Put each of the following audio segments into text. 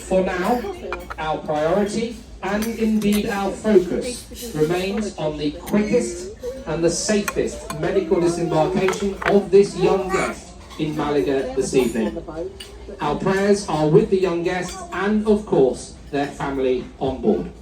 For now, our priority and indeed our focus remains on the quickest and the safest medical disembarkation of this young guest in Malaga this evening. Our prayers are with the young guests and, of course, their family on board.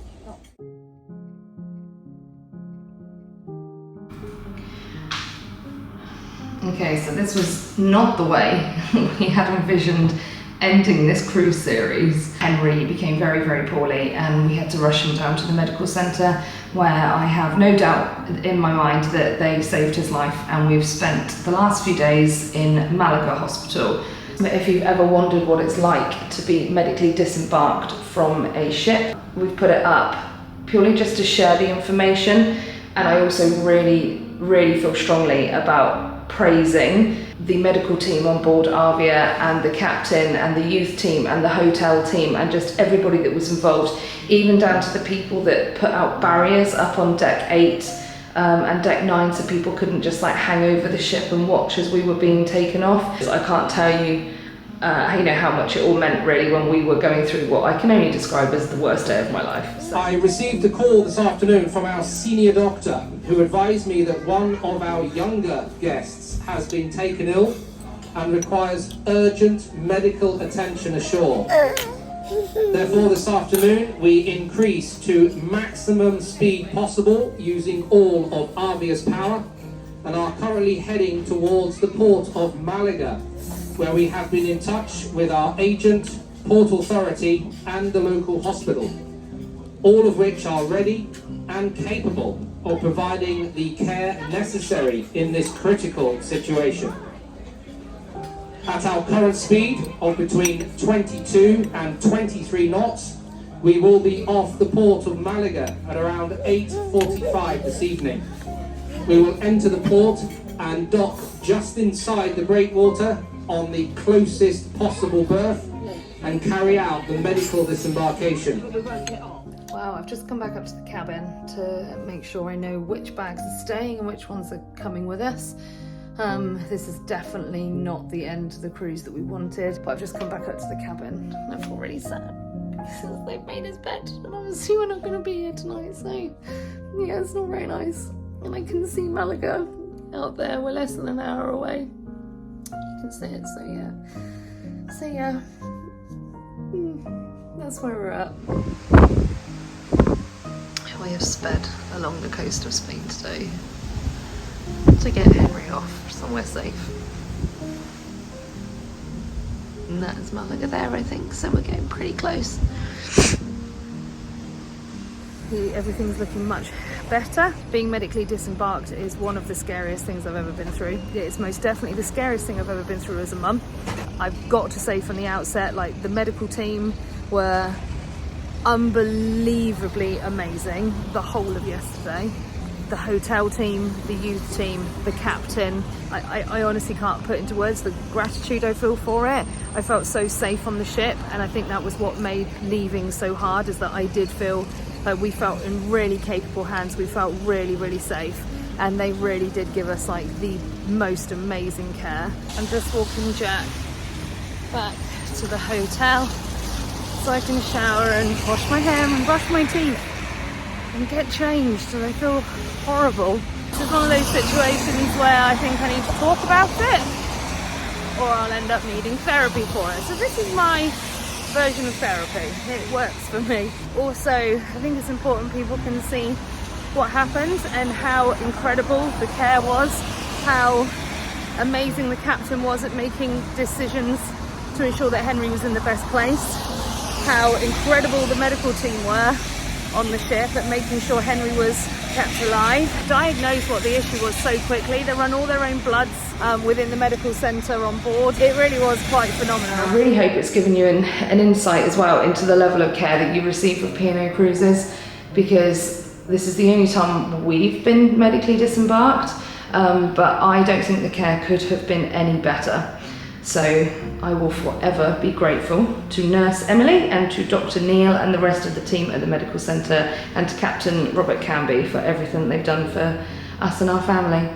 Okay, so this was not the way we had envisioned ending this cruise series. Henry became very, very poorly and we had to rush him down to the medical centre, where I have no doubt in my mind that they saved his life, and we've spent the last few days in Malaga Hospital. If you've ever wondered what it's like to be medically disembarked from a ship, we've put it up purely just to share the information, and I also really, really feel strongly about praising the medical team on board Arvia and the captain and the youth team and the hotel team and just everybody that was involved, even down to the people that put out barriers up on deck 8 and deck 9 so people couldn't just like hang over the ship and watch as we were being taken off. I can't tell you how much it all meant really when we were going through what I can only describe as the worst day of my life. So. I received a call this afternoon from our senior doctor who advised me that one of our younger guests has been taken ill and requires urgent medical attention ashore. Therefore, this afternoon we increase to maximum speed possible using all of Arvia's power and are currently heading towards the port of Malaga, where we have been in touch with our agent, Port Authority and the local hospital, all of which are ready and capable of providing the care necessary in this critical situation. At our current speed of between 22 and 23 knots, we will be off the port of Malaga at around 8:45 this evening. We will enter the port and dock just inside the breakwater on the closest possible berth and carry out the medical disembarkation. Wow, I've just come back up to the cabin to make sure I know which bags are staying and which ones are coming with us. This is definitely not the end of the cruise that we wanted, but I've just come back up to the cabin. I feel really sad because they've made his bed and obviously we're not going to be here tonight, so yeah, it's not very nice. And I can see Malaga out there, we're less than an hour away. You can see it, so yeah, that's where we're at. We have sped along the coast of Spain today to get Henry off somewhere safe. And that is Malaga there, I think, so we're getting pretty close. Everything's looking much better. Being medically disembarked is one of the scariest things I've ever been through. It's most definitely the scariest thing I've ever been through as a mum. I've got to say from the outset, like, the medical team were unbelievably amazing the whole of yesterday. The hotel team, the youth team, the captain, I honestly can't put into words the gratitude I feel for it. I felt so safe on the ship, and I think that was what made leaving so hard, is that I did feel like we felt in really capable hands. We felt really, really safe, and they really did give us like the most amazing care. I'm just walking Jack back to the hotel so I can shower and wash my hair and brush my teeth and get changed, and I feel horrible. This is one of those situations where I think I need to talk about it, or I'll end up needing therapy for it. So this is my version of therapy. It works for me. Also, I think it's important people can see what happened and how incredible the care was, how amazing the captain was at making decisions to ensure that Henry was in the best place, how incredible the medical team were on the ship at making sure Henry was kept alive, diagnosed what the issue was so quickly. They run all their own bloods within the medical centre on board. It really was quite phenomenal. I really hope it's given you an insight as well into the level of care that you receive with P&O Cruises, because this is the only time we've been medically disembarked, but I don't think the care could have been any better. So I will forever be grateful to Nurse Emily and to Dr. Neil and the rest of the team at the medical centre, and to Captain Robert Canby for everything they've done for us and our family.